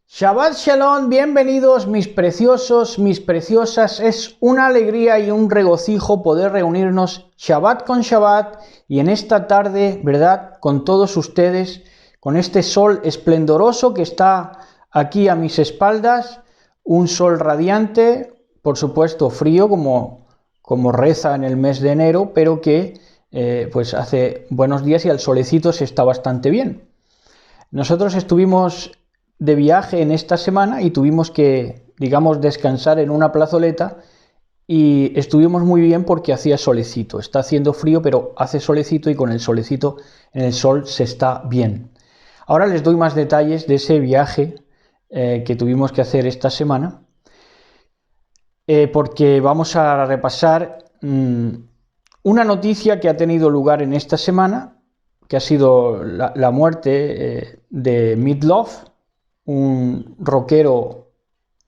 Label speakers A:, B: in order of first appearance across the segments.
A: Shabbat Shalom, bienvenidos mis preciosos, mis preciosas. Es una alegría y un regocijo poder reunirnos Shabbat con Shabbat y en esta tarde, ¿verdad?, con todos ustedes, con este sol esplendoroso que está aquí a mis espaldas, un sol radiante, por supuesto frío como reza en el mes de enero, pero que pues hace buenos días y al solecito se está bastante bien. Nosotros estuvimos de viaje en esta semana y tuvimos que, digamos, descansar en una plazoleta y estuvimos muy bien porque hacía solecito. Está haciendo frío, pero hace solecito y con el solecito en el sol se está bien. Ahora les doy más detalles de ese viaje que tuvimos que hacer esta semana, porque vamos a repasar una noticia que ha tenido lugar en esta semana, que ha sido la muerte de Meat Loaf, un rockero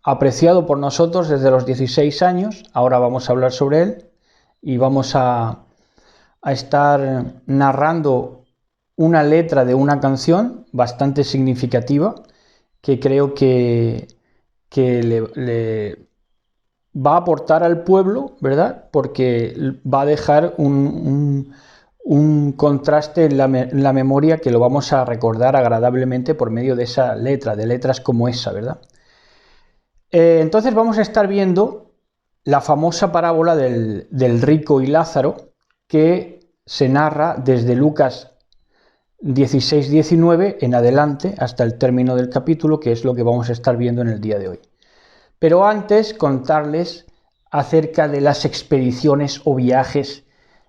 A: apreciado por nosotros desde los 16 años. Ahora vamos a hablar sobre él y vamos a estar narrando una letra de una canción bastante significativa que creo que le va a aportar al pueblo, ¿verdad? Porque va a dejar un contraste en la memoria que lo vamos a recordar agradablemente por medio de esa letra, de letras como esa, ¿verdad? Entonces vamos a estar viendo la famosa parábola del rico y Lázaro, que se narra desde Lucas 16-19 en adelante hasta el término del capítulo, que es lo que vamos a estar viendo en el día de hoy. Pero antes contarles acerca de las expediciones o viajes,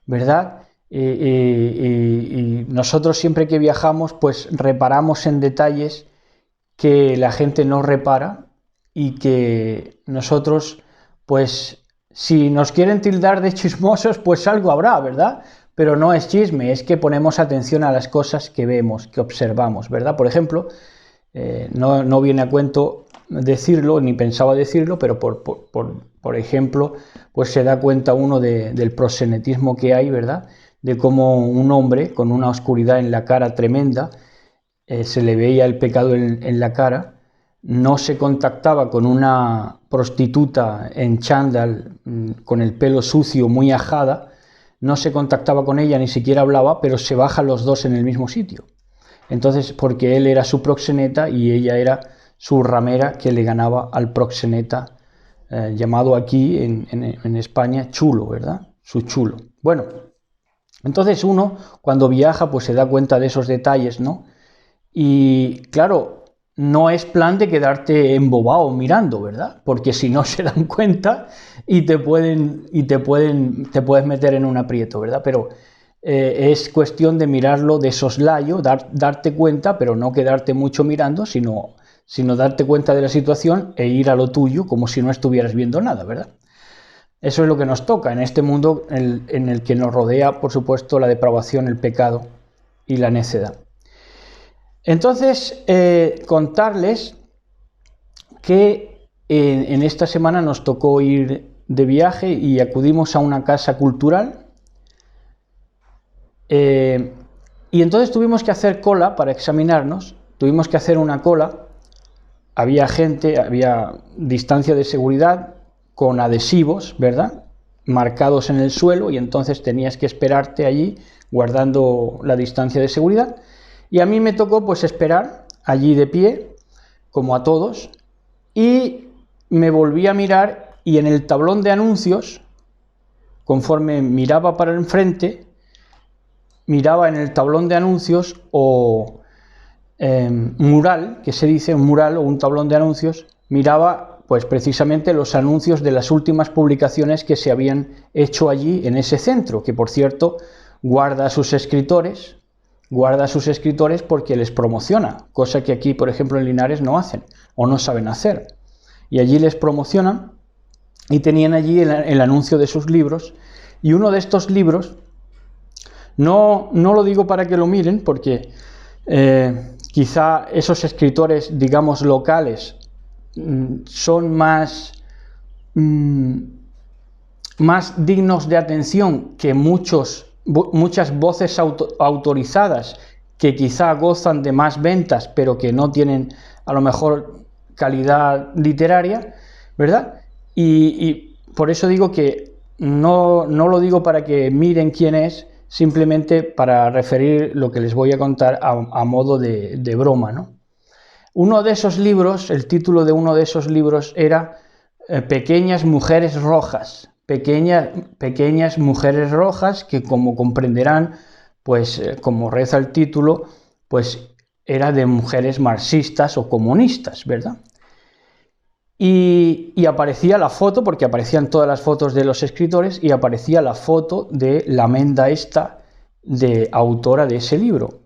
A: ¿verdad? Y nosotros siempre que viajamos pues reparamos en detalles que la gente no repara y que nosotros pues si nos quieren tildar de chismosos pues algo habrá, ¿verdad? Pero no es chisme, es que ponemos atención a las cosas que vemos, que observamos, ¿verdad? Por ejemplo, no viene a cuento decirlo, ni pensaba decirlo, pero por ejemplo pues se da cuenta uno del proxenetismo que hay, ¿verdad?, de cómo un hombre con una oscuridad en la cara tremenda, se le veía el pecado en la cara, no se contactaba con una prostituta en chándal con el pelo sucio, muy ajada, no se contactaba con ella, ni siquiera hablaba, pero se bajan los dos en el mismo sitio. Entonces, porque él era su proxeneta y ella era su ramera que le ganaba al proxeneta, llamado aquí en España chulo, ¿verdad? Su chulo. Bueno, entonces uno cuando viaja pues se da cuenta de esos detalles, ¿no? Y claro, no es plan de quedarte embobado mirando, ¿verdad? Porque si no se dan cuenta y te puedes meter en un aprieto, ¿verdad? Pero es cuestión de mirarlo de soslayo, darte cuenta, pero no quedarte mucho mirando, sino darte cuenta de la situación e ir a lo tuyo como si no estuvieras viendo nada, ¿verdad? Eso es lo que nos toca en este mundo en el que nos rodea, por supuesto, la depravación, el pecado y la necedad. Entonces, contarles que en esta semana nos tocó ir de viaje y acudimos a una casa cultural. Y entonces tuvimos que hacer cola para examinarnos, tuvimos que hacer una cola, había gente, había distancia de seguridad, con adhesivos, ¿verdad?, marcados en el suelo, y entonces tenías que esperarte allí guardando la distancia de seguridad. Y a mí me tocó pues esperar allí de pie, como a todos, y me volví a mirar y en el tablón de anuncios, conforme miraba para enfrente, miraba en el tablón de anuncios o mural, que se dice un mural o un tablón de anuncios, miraba pues precisamente los anuncios de las últimas publicaciones que se habían hecho allí en ese centro, que por cierto guarda a sus escritores porque les promociona, cosa que aquí por ejemplo en Linares no hacen o no saben hacer, y allí les promocionan y tenían allí el anuncio de sus libros, y uno de estos libros, no lo digo para que lo miren porque quizá esos escritores, digamos, locales son más dignos de atención que muchas voces autorizadas que quizá gozan de más ventas, pero que no tienen a lo mejor calidad literaria, ¿verdad? Y por eso digo que no lo digo para que miren quién es, simplemente para referir lo que les voy a contar a modo de broma, ¿no? Uno de esos libros, el título de uno de esos libros era Pequeñas mujeres rojas. Pequeñas mujeres rojas que, como comprenderán, pues como reza el título, pues era de mujeres marxistas o comunistas, ¿verdad? Y aparecía la foto, porque aparecían todas las fotos de los escritores, y aparecía la foto de la menda esta, de autora de ese libro.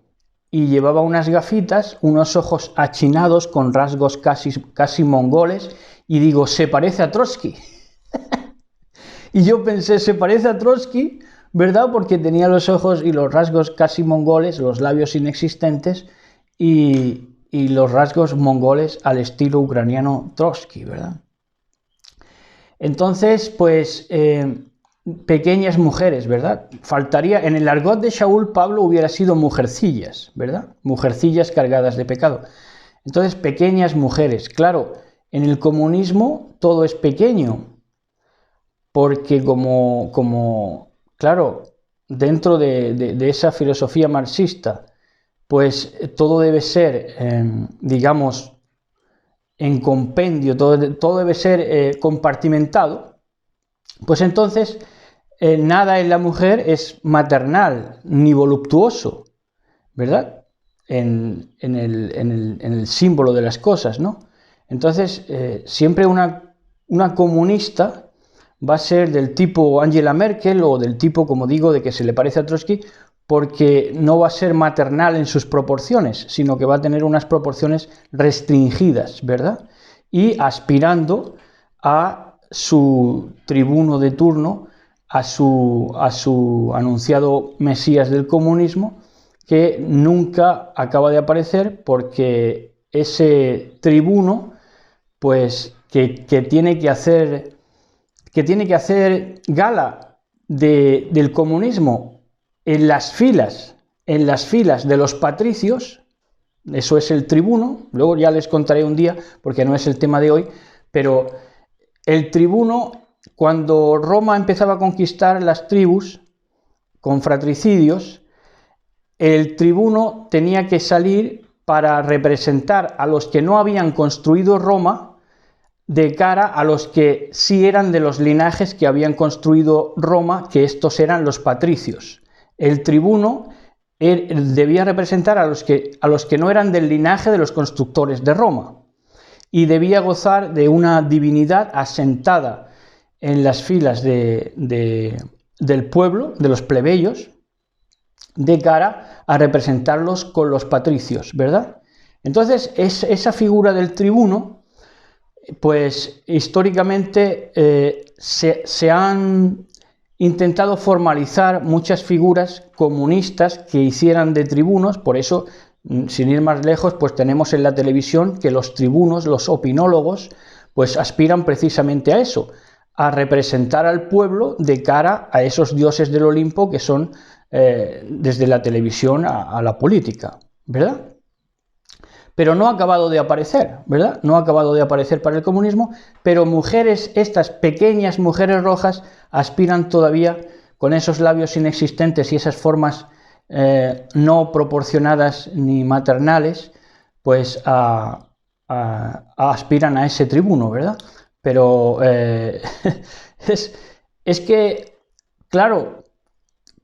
A: Y llevaba unas gafitas, unos ojos achinados con rasgos casi mongoles, y digo, se parece a Trotsky. Y yo pensé, se parece a Trotsky, ¿verdad? Porque tenía los ojos y los rasgos casi mongoles, los labios inexistentes, y los rasgos mongoles al estilo ucraniano Trotsky, ¿verdad? Entonces, pues, pequeñas mujeres, ¿verdad? Faltaría, en el argot de Shaul, Pablo hubiera sido mujercillas, ¿verdad? Mujercillas cargadas de pecado. Entonces, pequeñas mujeres. Claro, en el comunismo todo es pequeño, porque claro, dentro de esa filosofía marxista, pues todo debe ser, digamos, en compendio, todo debe ser compartimentado, pues entonces nada en la mujer es maternal ni voluptuoso, ¿verdad? En el símbolo de las cosas, ¿no? Entonces, siempre una comunista va a ser del tipo Angela Merkel o del tipo, como digo, de que se le parece a Trotsky, porque no va a ser maternal en sus proporciones, sino que va a tener unas proporciones restringidas, ¿verdad? Y aspirando a su tribuno de turno, a su anunciado Mesías del comunismo, que nunca acaba de aparecer porque ese tribuno, pues, que tiene que hacer gala del comunismo en las filas de los patricios, eso es el tribuno. Luego ya les contaré un día, porque no es el tema de hoy, pero el tribuno, cuando Roma empezaba a conquistar las tribus con fratricidios, el tribuno tenía que salir para representar a los que no habían construido Roma de cara a los que sí eran de los linajes que habían construido Roma, que estos eran los patricios. El tribuno debía representar a los que no eran del linaje de los constructores de Roma, y debía gozar de una divinidad asentada en las filas del pueblo, de los plebeyos, de cara a representarlos con los patricios, ¿verdad? Entonces, esa figura del tribuno, pues históricamente se han intentado formalizar muchas figuras comunistas que hicieran de tribunos. Por eso, sin ir más lejos, pues tenemos en la televisión que los tribunos, los opinólogos, pues aspiran precisamente a eso, a representar al pueblo de cara a esos dioses del Olimpo que son desde la televisión a la política, ¿verdad? Pero no ha acabado de aparecer, ¿verdad? No ha acabado de aparecer para el comunismo, pero mujeres, estas pequeñas mujeres rojas, aspiran todavía, con esos labios inexistentes y esas formas no proporcionadas ni maternales, pues aspiran a ese tribuno, ¿verdad? Pero es que, claro,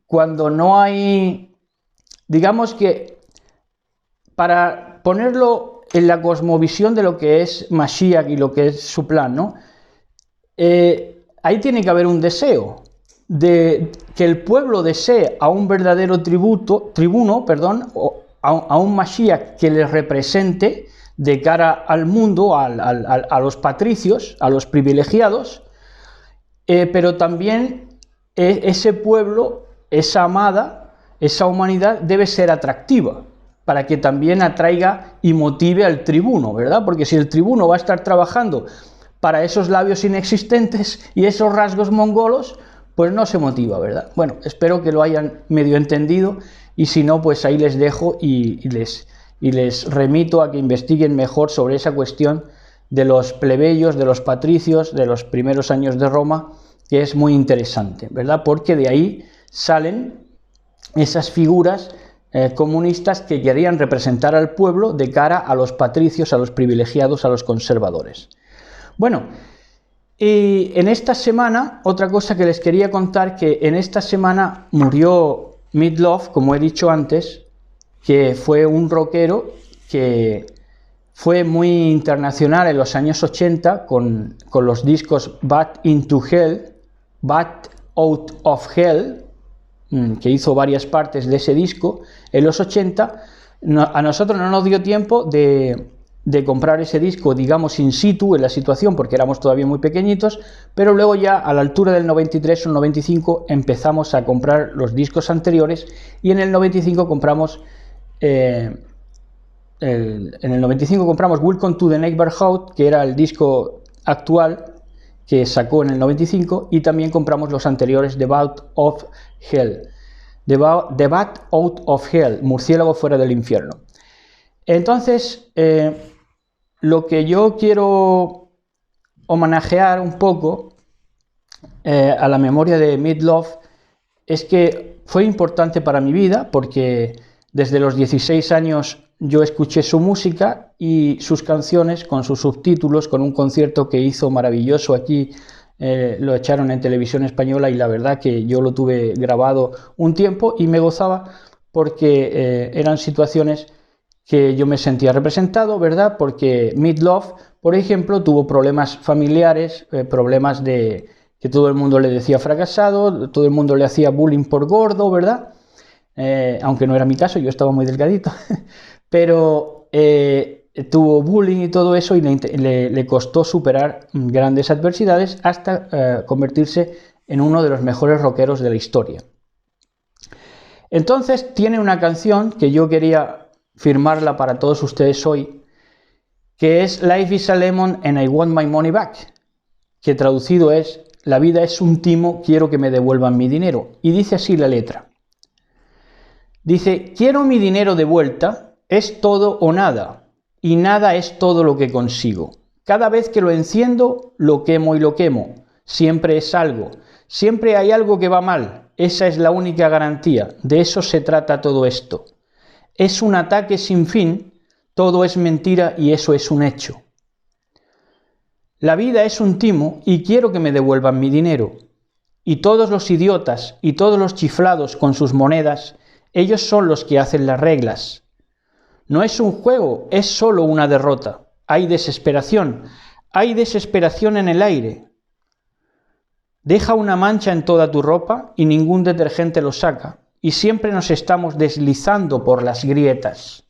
A: cuando no hay, digamos que, para ponerlo en la cosmovisión de lo que es Mashiach y lo que es su plan, ¿no? Ahí tiene que haber un deseo de que el pueblo desee a un verdadero tribuno, a un Mashiach que les represente de cara al mundo, a los patricios, a los privilegiados, pero también ese pueblo, esa amada, esa humanidad debe ser atractiva, para que también atraiga y motive al tribuno, ¿verdad? Porque si el tribuno va a estar trabajando para esos labios inexistentes y esos rasgos mongolos, pues no se motiva, ¿verdad? Bueno, espero que lo hayan medio entendido, y si no, pues ahí les dejo y les remito a que investiguen mejor sobre esa cuestión de los plebeyos, de los patricios, de los primeros años de Roma, que es muy interesante, ¿verdad? Porque de ahí salen esas figuras comunistas que querían representar al pueblo de cara a los patricios, a los privilegiados, a los conservadores. Bueno, y en esta semana, otra cosa que les quería contar, que en esta semana murió Meat Loaf, como he dicho antes, que fue un rockero que fue muy internacional en los años 80 con los discos Bad Into Hell, Bad Out of Hell, que hizo varias partes de ese disco en los 80. A nosotros no nos dio tiempo de comprar ese disco, digamos, in situ en la situación, porque éramos todavía muy pequeñitos, pero luego ya a la altura del 93 o 95 empezamos a comprar los discos anteriores, y en el 95 compramos Welcome to the Neighborhood, que era el disco actual que sacó en el 95, y también compramos los anteriores, The Bad of Hell, The Bad Out of Hell, Murciélago fuera del infierno. Entonces, lo que yo quiero homenajear un poco a la memoria de Meat Loaf es que fue importante para mi vida, porque desde los 16 años yo escuché su música y sus canciones con sus subtítulos, con un concierto que hizo maravilloso aquí, lo echaron en televisión española, y la verdad que yo lo tuve grabado un tiempo y me gozaba, porque eran situaciones que yo me sentía representado, ¿verdad? Porque Meat Loaf, por ejemplo, tuvo problemas familiares, problemas de que todo el mundo le decía fracasado, todo el mundo le hacía bullying por gordo, ¿verdad? Aunque no era mi caso, yo estaba muy delgadito, pero tuvo bullying y todo eso, y le costó superar grandes adversidades hasta convertirse en uno de los mejores rockeros de la historia. Entonces tiene una canción que yo quería firmarla para todos ustedes hoy, que es Life is a Lemon and I want my money back, que traducido es: la vida es un timo, quiero que me devuelvan mi dinero. Y dice así la letra. Dice: quiero mi dinero de vuelta, es todo o nada, y nada es todo lo que consigo. Cada vez que lo enciendo, lo quemo y lo quemo. Siempre es algo, siempre hay algo que va mal. Esa es la única garantía, de eso se trata todo esto. Es un ataque sin fin, todo es mentira y eso es un hecho. La vida es un timo y quiero que me devuelvan mi dinero. Y todos los idiotas y todos los chiflados con sus monedas, ellos son los que hacen las reglas. No es un juego, es solo una derrota. Hay desesperación en el aire. Deja una mancha en toda tu ropa y ningún detergente lo saca. Y siempre nos estamos deslizando por las grietas.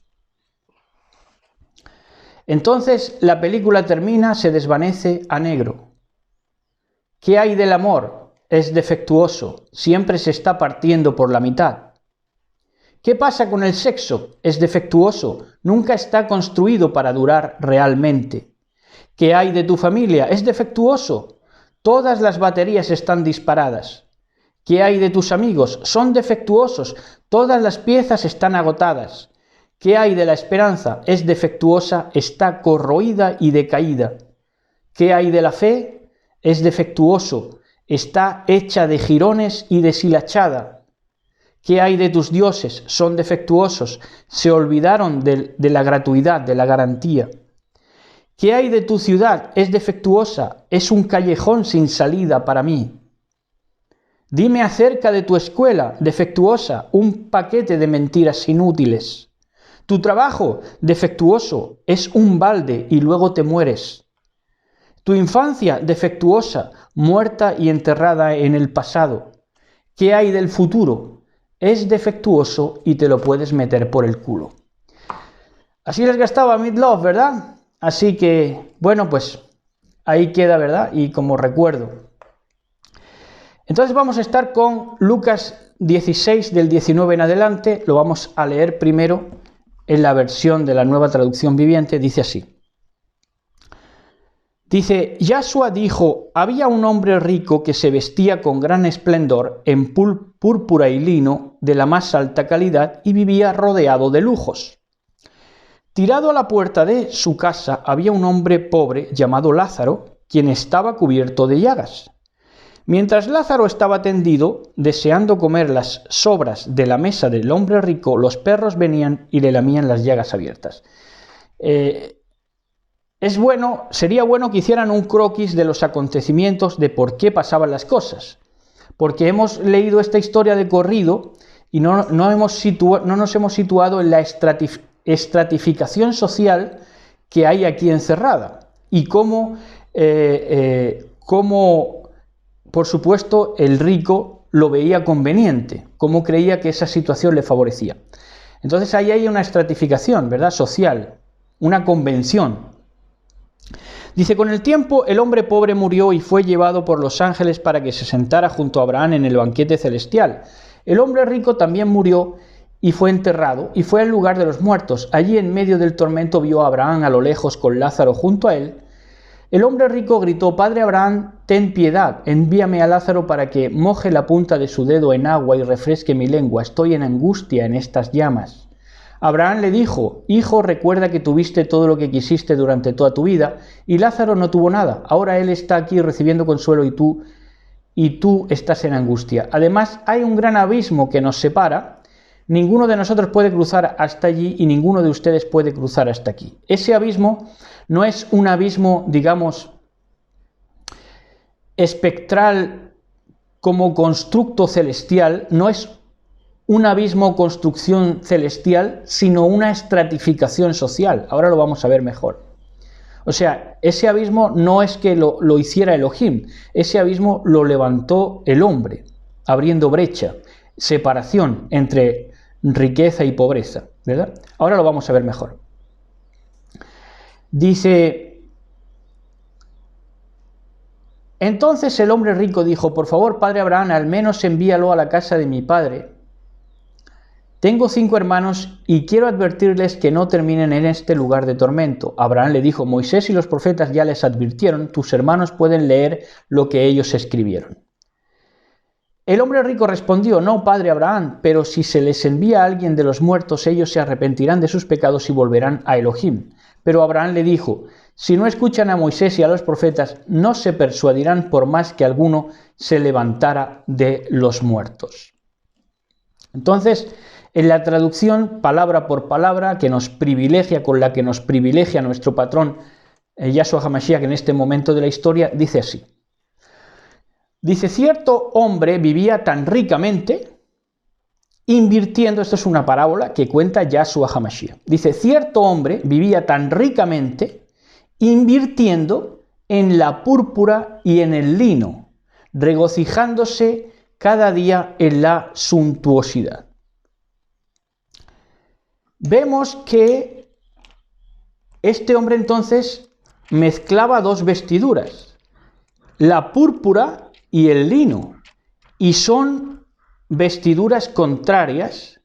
A: Entonces la película termina, se desvanece a negro. ¿Qué hay del amor? Es defectuoso, siempre se está partiendo por la mitad. ¿Qué pasa con el sexo? Es defectuoso, nunca está construido para durar realmente. ¿Qué hay de tu familia? Es defectuoso, todas las baterías están disparadas. ¿Qué hay de tus amigos? Son defectuosos, todas las piezas están agotadas. ¿Qué hay de la esperanza? Es defectuosa, está corroída y decaída. ¿Qué hay de la fe? Es defectuoso, está hecha de jirones y deshilachada. ¿Qué hay de tus dioses? Son defectuosos, se olvidaron de la gratuidad, de la garantía. ¿Qué hay de tu ciudad? Es defectuosa, es un callejón sin salida para mí. Dime acerca de tu escuela, defectuosa, un paquete de mentiras inútiles. Tu trabajo, defectuoso, es un balde y luego te mueres. Tu infancia, defectuosa, muerta y enterrada en el pasado. ¿Qué hay del futuro? Es defectuoso y te lo puedes meter por el culo. Así les gastaba Meat Loaf, ¿verdad? Así que, bueno, pues ahí queda, ¿verdad? Y como recuerdo. Entonces vamos a estar con Lucas 16 del 19 en adelante. Lo vamos a leer primero en la versión de la Nueva Traducción Viviente. Dice así. Dice: Yahshua dijo: había un hombre rico que se vestía con gran esplendor en púrpura y lino de la más alta calidad y vivía rodeado de lujos. Tirado a la puerta de su casa había un hombre pobre llamado Lázaro, quien estaba cubierto de llagas. Mientras Lázaro estaba tendido, deseando comer las sobras de la mesa del hombre rico, los perros venían y le lamían las llagas abiertas. Sería bueno que hicieran un croquis de los acontecimientos de por qué pasaban las cosas, porque hemos leído esta historia de corrido y no nos hemos situado en la estratificación social que hay aquí encerrada y cómo, por supuesto, el rico lo veía conveniente, cómo creía que esa situación le favorecía. Entonces ahí hay una estratificación, ¿verdad?, social, una convención. Dice, con el tiempo el hombre pobre murió y fue llevado por los ángeles para que se sentara junto a Abraham en el banquete celestial. El hombre rico también murió y fue enterrado y fue al lugar de los muertos. Allí en medio del tormento vio a Abraham a lo lejos con Lázaro junto a él. El hombre rico gritó, Padre Abraham, ten piedad, envíame a Lázaro para que moje la punta de su dedo en agua y refresque mi lengua. Estoy en angustia en estas llamas. Abraham le dijo, Hijo, recuerda que tuviste todo lo que quisiste durante toda tu vida, y Lázaro no tuvo nada. Ahora él está aquí recibiendo consuelo y tú estás en angustia. Además, hay un gran abismo que nos separa. Ninguno de nosotros puede cruzar hasta allí y ninguno de ustedes puede cruzar hasta aquí. Ese abismo no es un abismo, digamos, espectral como constructo celestial, no es un abismo o construcción celestial, sino una estratificación social. Ahora lo vamos a ver mejor. O sea, ese abismo no es que lo hiciera Elohim, ese abismo lo levantó el hombre, abriendo brecha, separación entre riqueza y pobreza, ¿verdad? Ahora lo vamos a ver mejor. Dice, entonces el hombre rico dijo, por favor, padre Abraham, al menos envíalo a la casa de mi padre. Tengo 5 hermanos y quiero advertirles que no terminen en este lugar de tormento. Abraham le dijo, Moisés y los profetas ya les advirtieron, tus hermanos pueden leer lo que ellos escribieron. El hombre rico respondió, no, padre Abraham, pero si se les envía a alguien de los muertos, ellos se arrepentirán de sus pecados y volverán a Elohim. Pero Abraham le dijo, si no escuchan a Moisés y a los profetas, no se persuadirán por más que alguno se levantara de los muertos. Entonces, en la traducción palabra por palabra que nos privilegia, con la que nos privilegia nuestro patrón Yahshua HaMashiach en este momento de la historia, dice así. Dice, cierto hombre vivía tan ricamente, invirtiendo, esto es una parábola que cuenta Yahshua HaMashiach. Dice, cierto hombre vivía tan ricamente, invirtiendo en la púrpura y en el lino, regocijándose cada día en la suntuosidad. Vemos que este hombre entonces mezclaba 2 vestiduras, la púrpura y el lino, y son vestiduras contrarias,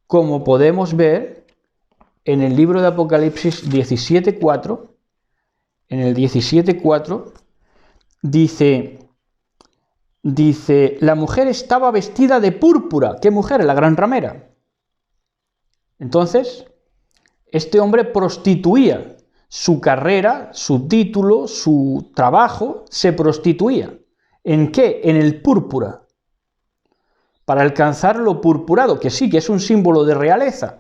A: como podemos ver en el libro de Apocalipsis 17:4. En el 17:4 dice, la mujer estaba vestida de púrpura. ¿Qué mujer? La gran ramera. Entonces, este hombre prostituía su carrera, su título, su trabajo, se prostituía. ¿En qué? En el púrpura. Para alcanzar lo purpurado, que sí, que es un símbolo de realeza,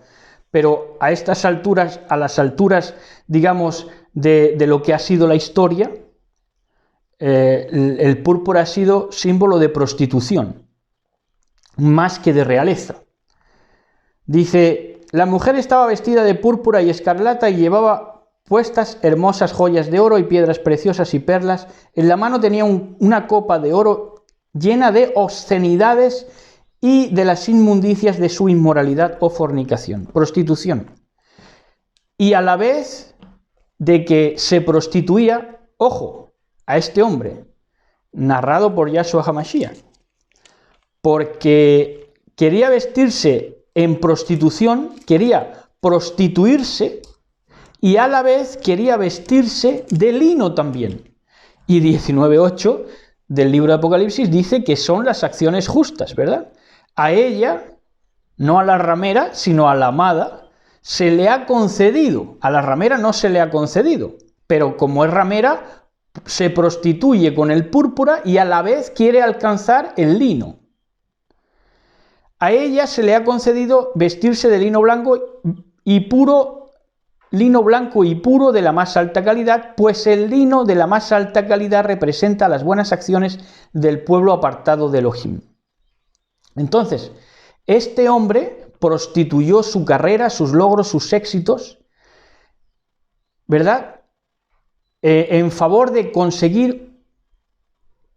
A: pero a estas alturas, a las alturas, digamos, de lo que ha sido la historia, el púrpura ha sido símbolo de prostitución, más que de realeza. Dice, la mujer estaba vestida de púrpura y escarlata y llevaba puestas hermosas joyas de oro y piedras preciosas y perlas. En la mano tenía una copa de oro llena de obscenidades y de las inmundicias de su inmoralidad o fornicación, prostitución. Y a la vez de que se prostituía, ojo, a este hombre, narrado por Yahshua HaMashiach, porque quería vestirse en prostitución, quería prostituirse y a la vez quería vestirse de lino también. Y 19:8 del libro de Apocalipsis dice que son las acciones justas, ¿verdad? A ella, no a la ramera, sino a la amada, se le ha concedido, a la ramera no se le ha concedido, pero como es ramera, se prostituye con el púrpura y a la vez quiere alcanzar el lino. A ella se le ha concedido vestirse de lino blanco y puro, lino blanco y puro de la más alta calidad, pues el lino de la más alta calidad representa las buenas acciones del pueblo apartado de Elohim. Entonces, este hombre prostituyó su carrera, sus logros, sus éxitos, ¿verdad?, en favor de conseguir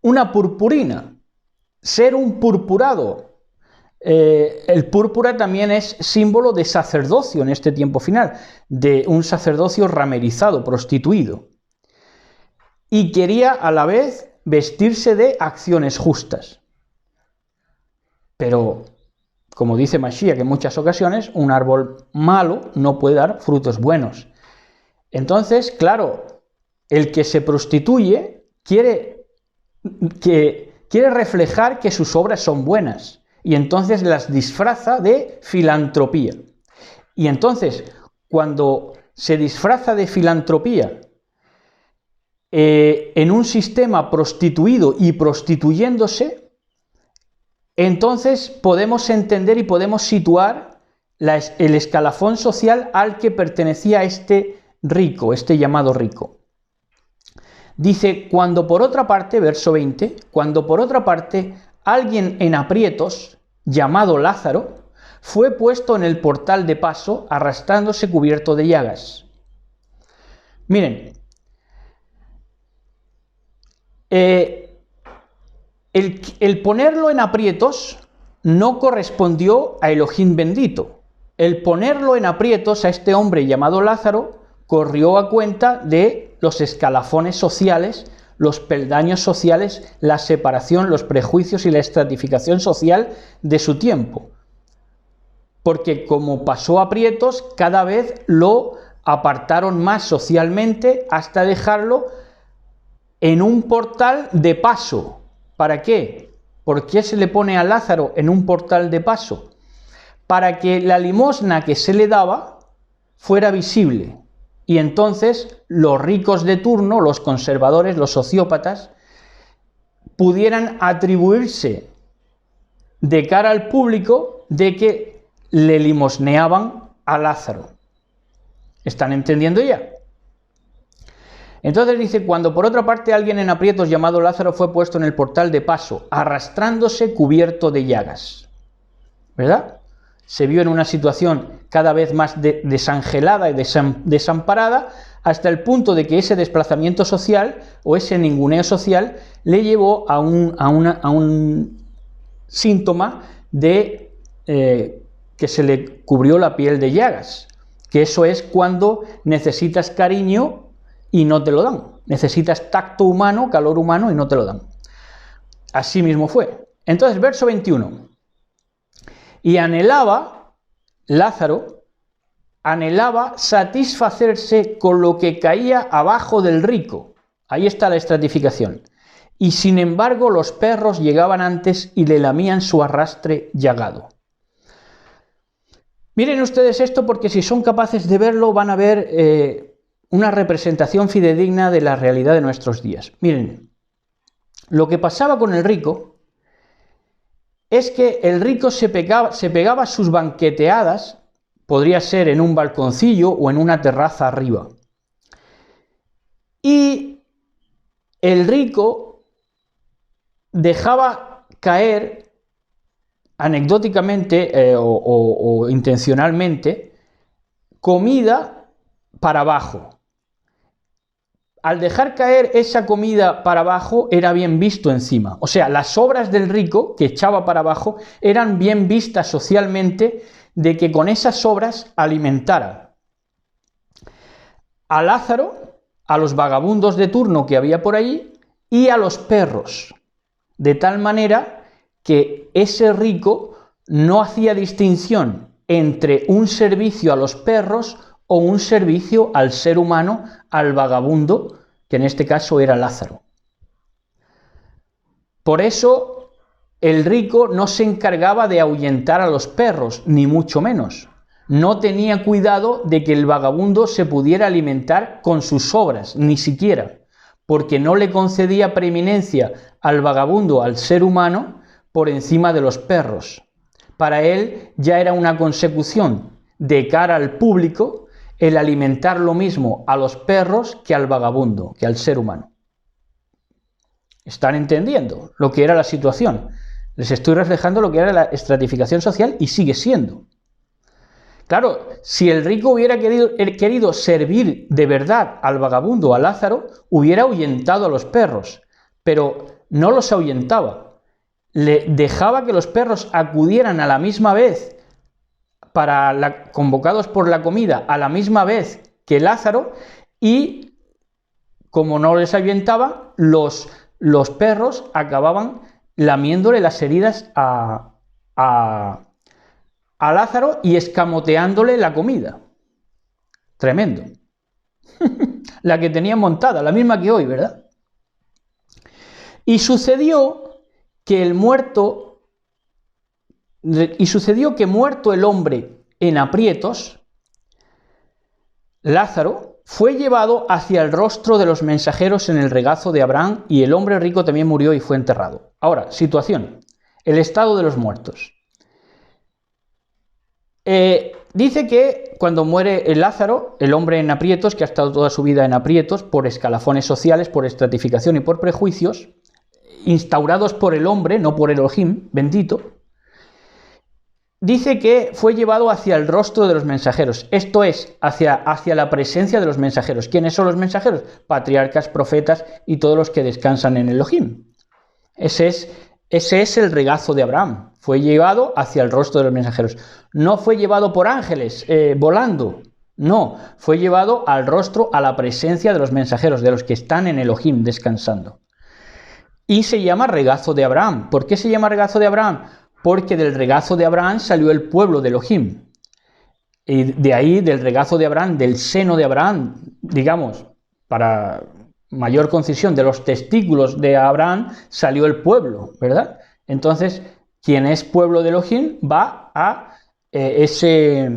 A: una purpurina, ser un purpurado. El púrpura también es símbolo de sacerdocio en este tiempo final, de un sacerdocio ramerizado, prostituido. Y quería a la vez vestirse de acciones justas. Pero, como dice Mashiach en muchas ocasiones, un árbol malo no puede dar frutos buenos. Entonces, claro, el que se prostituye quiere reflejar que sus obras son buenas y entonces las disfraza de filantropía. Y entonces, cuando se disfraza de filantropía en un sistema prostituido y prostituyéndose, entonces podemos entender y podemos situar el escalafón social al que pertenecía este rico, este llamado rico. Dice, cuando por otra parte, verso 20, cuando por otra parte alguien en aprietos, llamado Lázaro, fue puesto en el portal de paso, arrastrándose cubierto de llagas. Miren, el ponerlo en aprietos no correspondió a Elohim bendito. El ponerlo en aprietos a este hombre llamado Lázaro corrió a cuenta de los escalafones sociales, los peldaños sociales, la separación, los prejuicios y la estratificación social de su tiempo. Porque como pasó aprietos, cada vez lo apartaron más socialmente hasta dejarlo en un portal de paso. ¿Para qué? ¿Por qué se le pone a Lázaro en un portal de paso? Para que la limosna que se le daba fuera visible. Y entonces los ricos de turno, los conservadores, los sociópatas, pudieran atribuirse de cara al público de que le limosneaban a Lázaro. ¿Están entendiendo ya? Entonces dice, cuando por otra parte alguien en aprietos llamado Lázaro fue puesto en el portal de paso, arrastrándose cubierto de llagas. ¿Verdad? Se vio en una situación cada vez más desangelada y desamparada, hasta el punto de que ese desplazamiento social o ese ninguneo social le llevó a un síntoma de que se le cubrió la piel de llagas, que eso es cuando necesitas cariño y no te lo dan, necesitas tacto humano, calor humano y no te lo dan. Así mismo fue. Entonces, verso 21. Y anhelaba, Lázaro, anhelaba satisfacerse con lo que caía abajo del rico. Ahí está la estratificación. Y sin embargo los perros llegaban antes y le lamían su arrastre llagado. Miren ustedes esto, porque si son capaces de verlo van a ver una representación fidedigna de la realidad de nuestros días. Miren, lo que pasaba con el rico es que el rico se pegaba sus banqueteadas, podría ser en un balconcillo o en una terraza arriba. Y el rico dejaba caer anecdóticamente o intencionalmente comida para abajo. Al dejar caer esa comida para abajo era bien visto encima. O sea, las obras del rico que echaba para abajo eran bien vistas socialmente, de que con esas obras alimentara a Lázaro, a los vagabundos de turno que había por allí y a los perros. De tal manera que ese rico no hacía distinción entre un servicio a los perros o un servicio al ser humano, al vagabundo, que en este caso era Lázaro. Por eso el rico no se encargaba de ahuyentar a los perros, ni mucho menos. no tenía cuidado de que el vagabundo se pudiera alimentar con sus obras, ni siquiera, porque no le concedía preeminencia al vagabundo, al ser humano, por encima de los perros. Para él ya era una consecución de cara al público el alimentar lo mismo a los perros que al vagabundo, que al ser humano. ¿Están entendiendo lo que era la situación? Les estoy reflejando lo que era la estratificación social y sigue siendo. Claro, si el rico hubiera querido servir de verdad al vagabundo, a Lázaro, hubiera ahuyentado a los perros, pero no los ahuyentaba. Le dejaba que los perros acudieran a la misma vez, convocados por la comida, a la misma vez que Lázaro, y como no les ahuyentaba, los perros acababan lamiéndole las heridas a Lázaro y escamoteándole la comida. Tremendo. La que tenía montada, la misma que hoy, ¿verdad? Y sucedió que muerto el hombre en aprietos, Lázaro fue llevado hacia el rostro de los mensajeros en el regazo de Abraham, y el hombre rico también murió y fue enterrado. Ahora, situación. El estado de los muertos. Dice que cuando muere Lázaro, el hombre en aprietos, que ha estado toda su vida en aprietos por escalafones sociales, por estratificación y por prejuicios, instaurados por el hombre, no por Elohim, bendito, dice que fue llevado hacia el rostro de los mensajeros, esto es, hacia la presencia de los mensajeros. ¿Quiénes son los mensajeros? Patriarcas, profetas y todos los que descansan en Elohim. Ese es el regazo de Abraham. Fue llevado hacia el rostro de los mensajeros. No fue llevado por ángeles volando. No, fue llevado al rostro, a la presencia de los mensajeros, de los que están en Elohim descansando. Y se llama regazo de Abraham. ¿Por qué se llama regazo de Abraham? Porque del regazo de Abraham salió el pueblo de Elohim. Y de ahí, del regazo de Abraham, del seno de Abraham, digamos, para mayor concisión, de los testículos de Abraham salió el pueblo, ¿verdad? Entonces, quien es pueblo de Elohim va a ese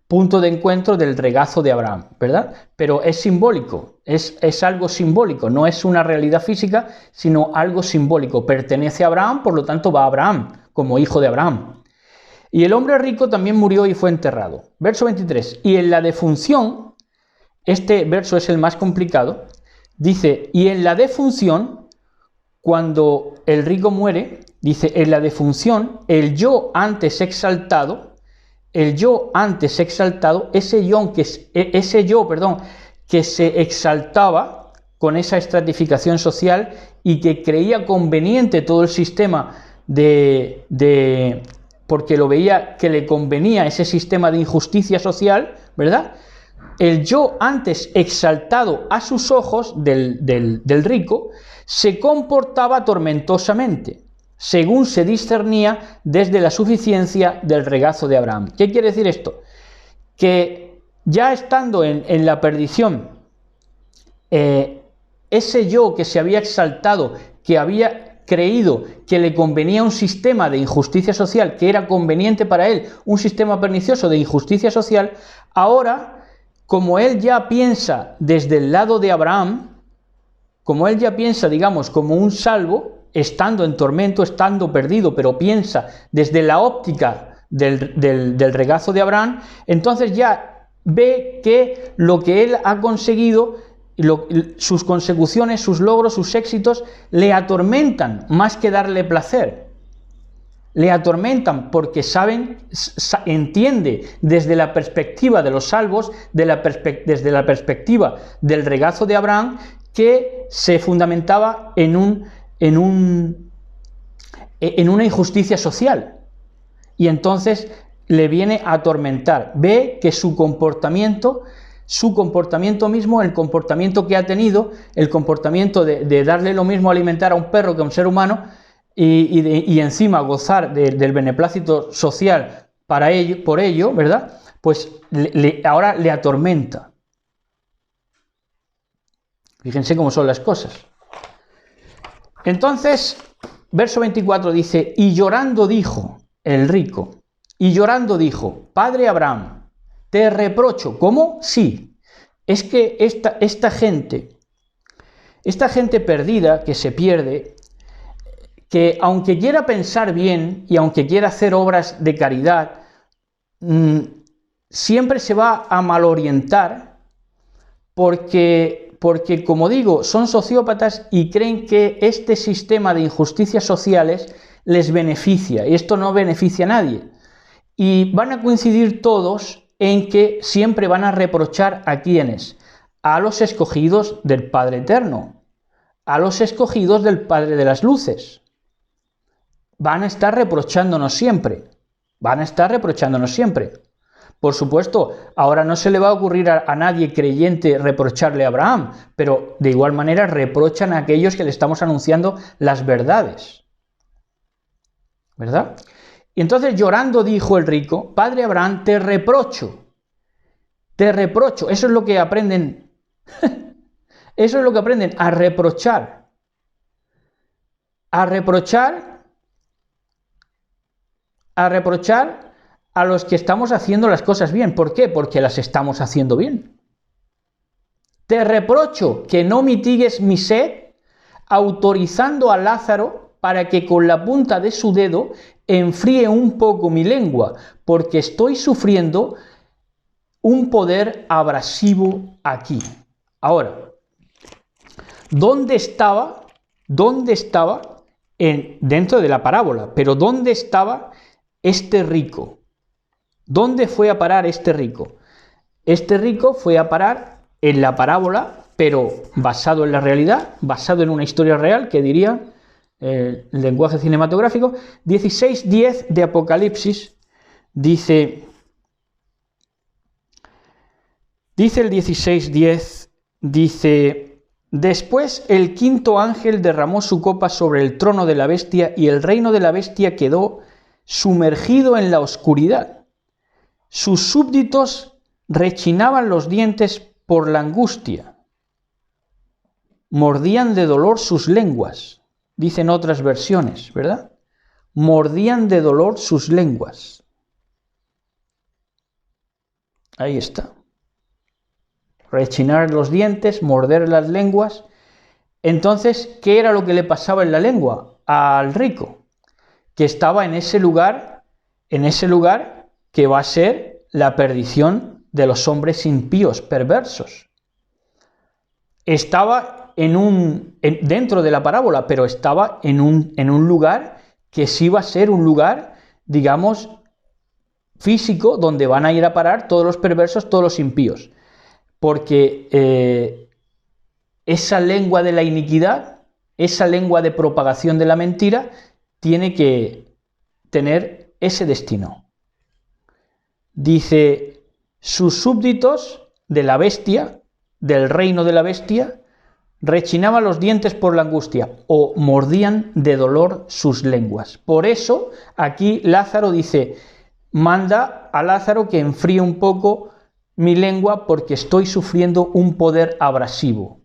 A: punto de encuentro del regazo de Abraham, ¿verdad? Pero es simbólico, es algo simbólico, no es una realidad física, sino algo simbólico. Pertenece a Abraham, por lo tanto va a Abraham, como hijo de Abraham. Y el hombre rico también murió y fue enterrado. Verso 23. Y en la defunción, este verso es el más complicado, dice, y en la defunción, cuando el rico muere, dice, en la defunción, el yo antes exaltado, ese yo que se exaltaba con esa estratificación social y que creía conveniente todo el sistema porque lo veía que le convenía ese sistema de injusticia social, ¿verdad? El yo antes exaltado a sus ojos del rico se comportaba tormentosamente, según se discernía desde la suficiencia del regazo de Abraham. ¿Qué quiere decir esto? Que ya estando en la perdición, ese yo que se había exaltado, que había creído que le convenía un sistema de injusticia social, que era conveniente para él, un sistema pernicioso de injusticia social, ahora, como él ya piensa desde el lado de Abraham, como él ya piensa, digamos, como un salvo, estando en tormento, estando perdido, pero piensa desde la óptica del regazo de Abraham, entonces ya ve que lo que él ha conseguido, sus consecuciones, sus logros, sus éxitos, le atormentan más que darle placer. Le atormentan porque entiende desde la perspectiva de los salvos, desde la perspectiva del regazo de Abraham, que se fundamentaba en una injusticia social. Y entonces le viene a atormentar. Ve que su comportamiento mismo, el comportamiento que ha tenido, el comportamiento de darle lo mismo alimentar a un perro que a un ser humano, y encima gozar del beneplácito social por ello, ¿verdad? Pues ahora le atormenta. Fíjense cómo son las cosas. Entonces, verso 24 dice, y llorando dijo el rico, Padre Abraham, te reprocho. ¿Cómo? Sí. Es que esta gente perdida, que se pierde, que aunque quiera pensar bien y aunque quiera hacer obras de caridad, siempre se va a malorientar porque, como digo, son sociópatas y creen que este sistema de injusticias sociales les beneficia, y esto no beneficia a nadie. Y van a coincidir todos en que siempre van a reprochar ¿a quiénes? A los escogidos del Padre Eterno, a los escogidos del Padre de las Luces. Van a estar reprochándonos siempre, Por supuesto, ahora no se le va a ocurrir a nadie creyente reprocharle a Abraham, pero de igual manera reprochan a aquellos que le estamos anunciando las verdades. ¿Verdad? Y entonces llorando dijo el rico: Padre Abraham, te reprocho. Eso es lo que aprenden. Eso es lo que aprenden, a reprochar. A reprochar a los que estamos haciendo las cosas bien. ¿Por qué? Porque las estamos haciendo bien. Te reprocho que no mitigues mi sed, autorizando a Lázaro para que con la punta de su dedo enfríe un poco mi lengua, porque estoy sufriendo un poder abrasivo aquí. Ahora, ¿dónde estaba dentro de la parábola? Pero ¿dónde estaba este rico? ¿Dónde fue a parar este rico? Este rico fue a parar en la parábola, pero basado en la realidad, basado en una historia real, que diría el lenguaje cinematográfico. 16:10 de Apocalipsis dice el 16:10, dice: después el quinto ángel derramó su copa sobre el trono de la bestia y el reino de la bestia quedó sumergido en la oscuridad. Sus súbditos rechinaban los dientes por la angustia, mordían de dolor sus lenguas, dicen otras versiones, ¿verdad? Mordían de dolor sus lenguas. Ahí está. Rechinar los dientes, morder las lenguas. Entonces, ¿qué era lo que le pasaba en la lengua al rico? Que estaba en ese lugar que va a ser la perdición de los hombres impíos, perversos. Estaba dentro de la parábola, pero estaba en un lugar que sí va a ser un lugar, digamos, físico, donde van a ir a parar todos los perversos, todos los impíos. Porque esa lengua de la iniquidad, esa lengua de propagación de la mentira, tiene que tener ese destino. Dice: sus súbditos de la bestia, del reino de la bestia, rechinaban los dientes por la angustia o mordían de dolor sus lenguas. Por eso aquí Lázaro dice: manda a Lázaro que enfríe un poco mi lengua porque estoy sufriendo un poder abrasivo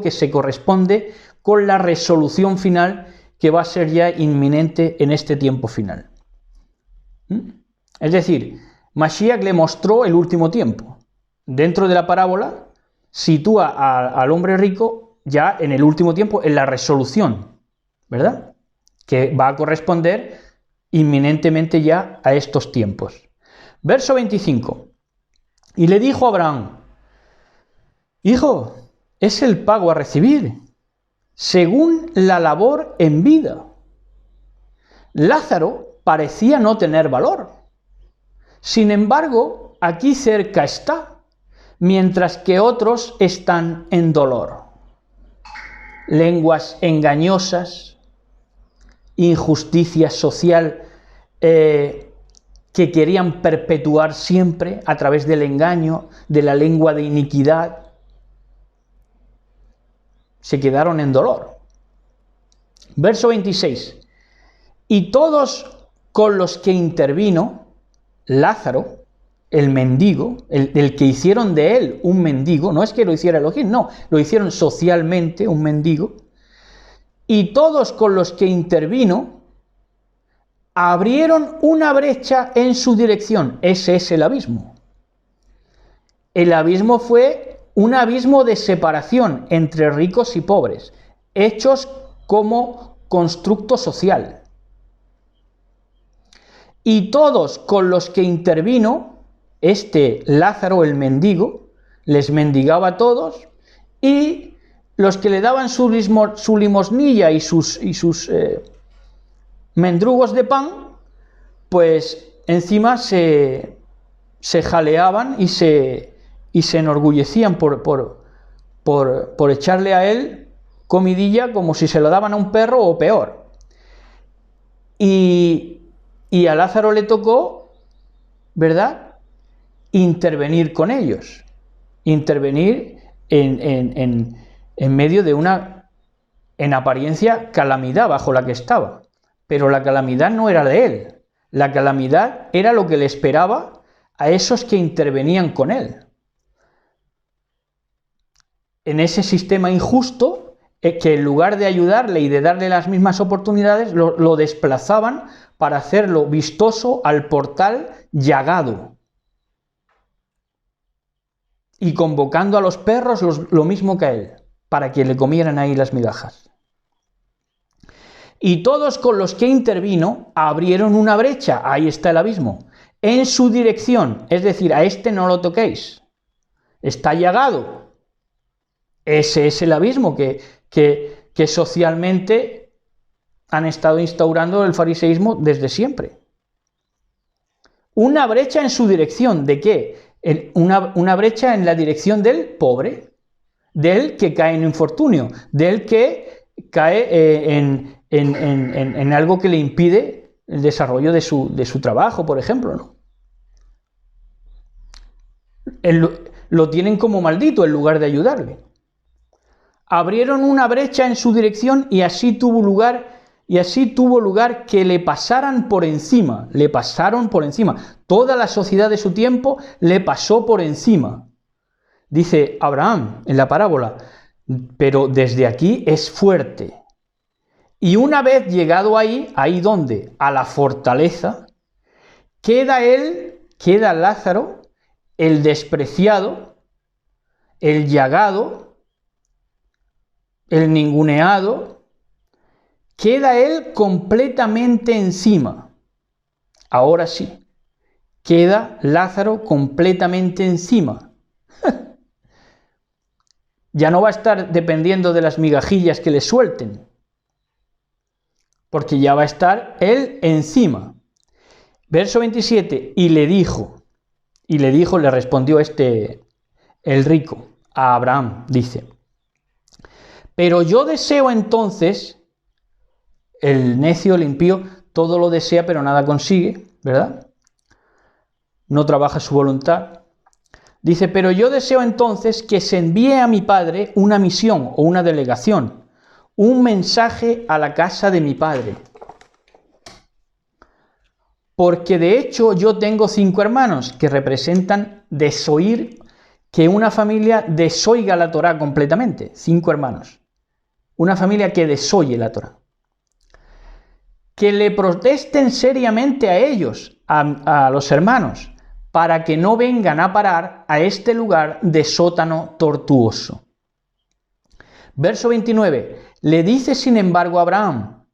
A: que se corresponde con la resolución final que va a ser ya inminente en este tiempo final. Es decir, Mashiach le mostró el último tiempo. Dentro de la parábola sitúa al hombre rico ya en el último tiempo, en la resolución, ¿verdad? Que va a corresponder inminentemente ya a estos tiempos. Verso 25. Y le dijo a Abraham: hijo, es el pago a recibir, según la labor en vida. Lázaro parecía no tener valor. Sin embargo, aquí cerca está, mientras que otros están en dolor. Lenguas engañosas, injusticia social que querían perpetuar siempre a través del engaño, de la lengua de iniquidad, se quedaron en dolor. Verso 26. Y todos con los que intervino, Lázaro, el mendigo, el que hicieron de él un mendigo, no es que lo hiciera Elohim, no, lo hicieron socialmente un mendigo, y todos con los que intervino abrieron una brecha en su dirección. Ese es el abismo. El abismo fue un abismo de separación entre ricos y pobres, hechos como constructo social. Y todos con los que intervino, este Lázaro, el mendigo, les mendigaba a todos, y los que le daban su limosnilla y sus mendrugos de pan, pues encima se jaleaban y se enorgullecían por echarle a él comidilla como si se lo daban a un perro o peor. Y a Lázaro le tocó, ¿verdad?, intervenir con ellos, intervenir en medio de una, en apariencia, calamidad bajo la que estaba. Pero la calamidad no era de él, la calamidad era lo que le esperaba a esos que intervenían con él. En ese sistema injusto, que en lugar de ayudarle y de darle las mismas oportunidades, lo desplazaban para hacerlo vistoso al portal llagado. Y convocando a los perros lo mismo que a él, para que le comieran ahí las migajas. Y todos con los que intervino abrieron una brecha, ahí está el abismo, en su dirección, es decir, a este no lo toquéis, está llagado. Ese es el abismo que socialmente han estado instaurando el fariseísmo desde siempre. Una brecha en su dirección, ¿de qué? Una brecha en la dirección del pobre, del que cae en infortunio, del que cae en algo que le impide el desarrollo de su trabajo, por ejemplo, ¿no? Lo tienen como maldito en lugar de ayudarle. Abrieron una brecha en su dirección y así tuvo lugar que le pasaron por encima. Toda la sociedad de su tiempo le pasó por encima. Dice Abraham en la parábola, pero desde aquí es fuerte. Y una vez llegado ahí donde, a la fortaleza, queda Lázaro, el despreciado, el llagado, el ninguneado, queda él completamente encima. Ahora sí, queda Lázaro completamente encima. Ya no va a estar dependiendo de las migajillas que le suelten, porque ya va a estar él encima. Verso 27, le respondió el rico, a Abraham, dice, pero yo deseo entonces, el necio, el impío, todo lo desea pero nada consigue, ¿verdad? No trabaja su voluntad. Dice, pero yo deseo entonces que se envíe a mi padre una misión o una delegación, un mensaje a la casa de mi padre. Porque de hecho yo tengo 5 hermanos que representan desoír, que una familia desoiga la Torá completamente. 5 hermanos. Una familia que desoye la Torá. Que le protesten seriamente a ellos, a los hermanos, para que no vengan a parar a este lugar de sótano tortuoso. Verso 29. Le dice sin embargo a Abraham,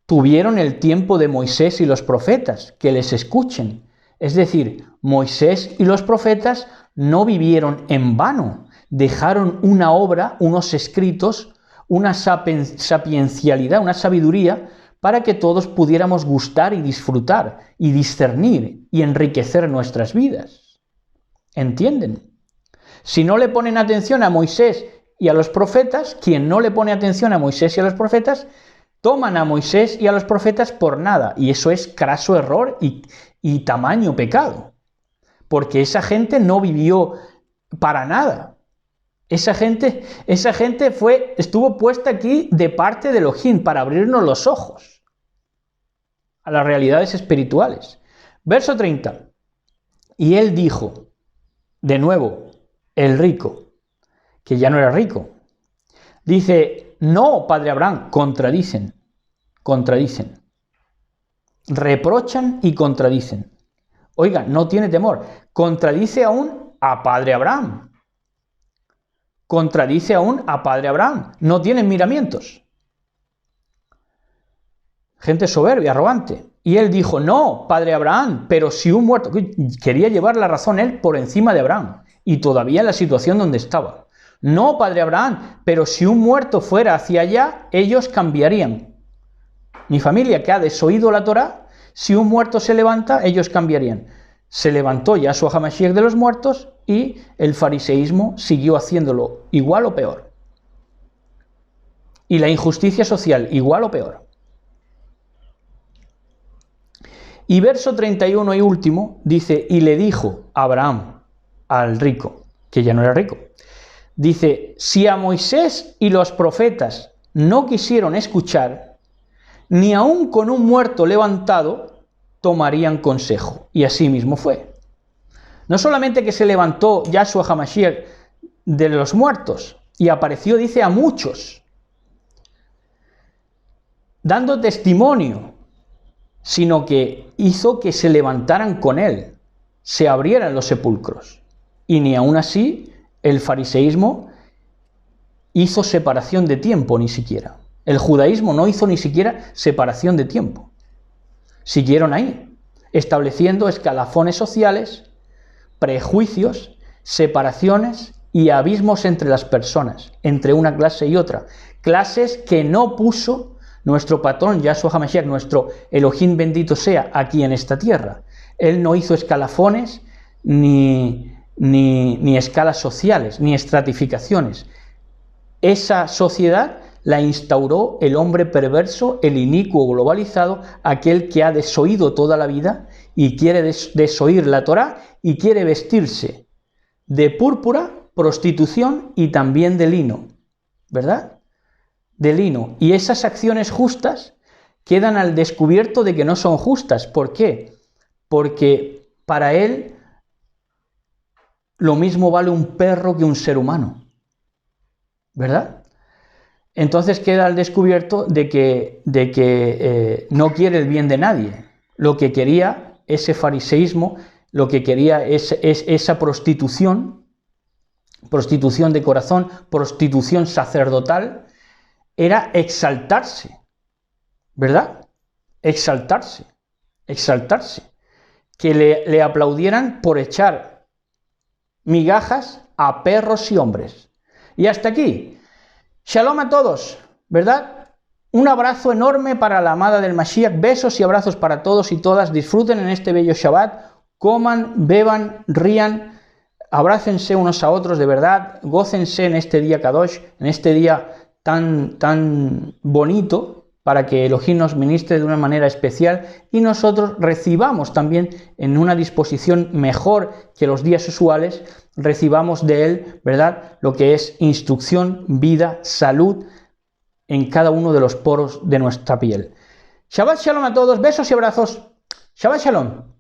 A: tuvieron el tiempo de Moisés y los profetas, que les escuchen. Es decir, Moisés y los profetas no vivieron en vano, dejaron una obra, unos escritos, una sapiencialidad, una sabiduría, para que todos pudiéramos gustar y disfrutar, y discernir, y enriquecer nuestras vidas. ¿Entienden? Si no le ponen atención a Moisés y a los profetas, quien no le pone atención a Moisés y a los profetas, toman a Moisés y a los profetas por nada, y eso es craso error y tamaño pecado, porque esa gente no vivió para nada. Esa gente estuvo puesta aquí de parte de Elohim para abrirnos los ojos a las realidades espirituales. Verso 30. Y él dijo, de nuevo, el rico, que ya no era rico, dice, no, padre Abraham, contradicen, reprochan y contradicen. Oiga, no tiene temor, contradice aún a padre Abraham. Contradice aún a padre Abraham. No tienen miramientos. Gente soberbia, arrogante. Y él dijo, no, padre Abraham, pero si un muerto... Quería llevar la razón él por encima de Abraham. Y todavía en la situación donde estaba. No, padre Abraham, pero si un muerto fuera hacia allá, ellos cambiarían. Mi familia que ha desoído la Torá, si un muerto se levanta, ellos cambiarían. Se levantó Yahshua HaMashiach de los muertos y el fariseísmo siguió haciéndolo igual o peor. Y la injusticia social igual o peor. Y verso 31 y último dice, y le dijo Abraham al rico, que ya no era rico, dice, si a Moisés y los profetas no quisieron escuchar, ni aun con un muerto levantado tomarían consejo. Y así mismo fue. No solamente que se levantó Yahshua HaMashiach de los muertos y apareció, dice, a muchos, dando testimonio, sino que hizo que se levantaran con él, se abrieran los sepulcros. Y ni aun así el fariseísmo hizo separación de tiempo ni siquiera. El judaísmo no hizo ni siquiera separación de tiempo. Siguieron ahí, estableciendo escalafones sociales, prejuicios, separaciones y abismos entre las personas, entre una clase y otra. Clases que no puso nuestro patrón Yahshua HaMashiach, nuestro Elohim bendito sea, aquí en esta tierra. Él no hizo escalafones ni escalas sociales, ni estratificaciones. Esa sociedad la instauró el hombre perverso, el inicuo globalizado, aquel que ha desoído toda la vida y quiere desoír la Torá y quiere vestirse de púrpura, prostitución y también de lino, ¿verdad? De lino. Y esas acciones justas quedan al descubierto de que no son justas. ¿Por qué? Porque para él lo mismo vale un perro que un ser humano, ¿verdad? Entonces queda al descubierto de que no quiere el bien de nadie. Lo que quería ese fariseísmo, lo que quería es esa prostitución de corazón, prostitución sacerdotal, era exaltarse, ¿verdad? Exaltarse. Que le aplaudieran por echar migajas a perros y hombres. Y hasta aquí. Shalom a todos, ¿verdad? Un abrazo enorme para la amada del Mashiach, besos y abrazos para todos y todas, disfruten en este bello Shabbat, coman, beban, rían, abrácense unos a otros de verdad, gócense en este día Kadosh, en este día tan bonito, para que Elohim nos ministre de una manera especial y nosotros recibamos también en una disposición mejor que los días usuales, recibamos de Él, ¿verdad?, lo que es instrucción, vida, salud en cada uno de los poros de nuestra piel. Shabbat Shalom a todos, besos y abrazos. Shabbat Shalom.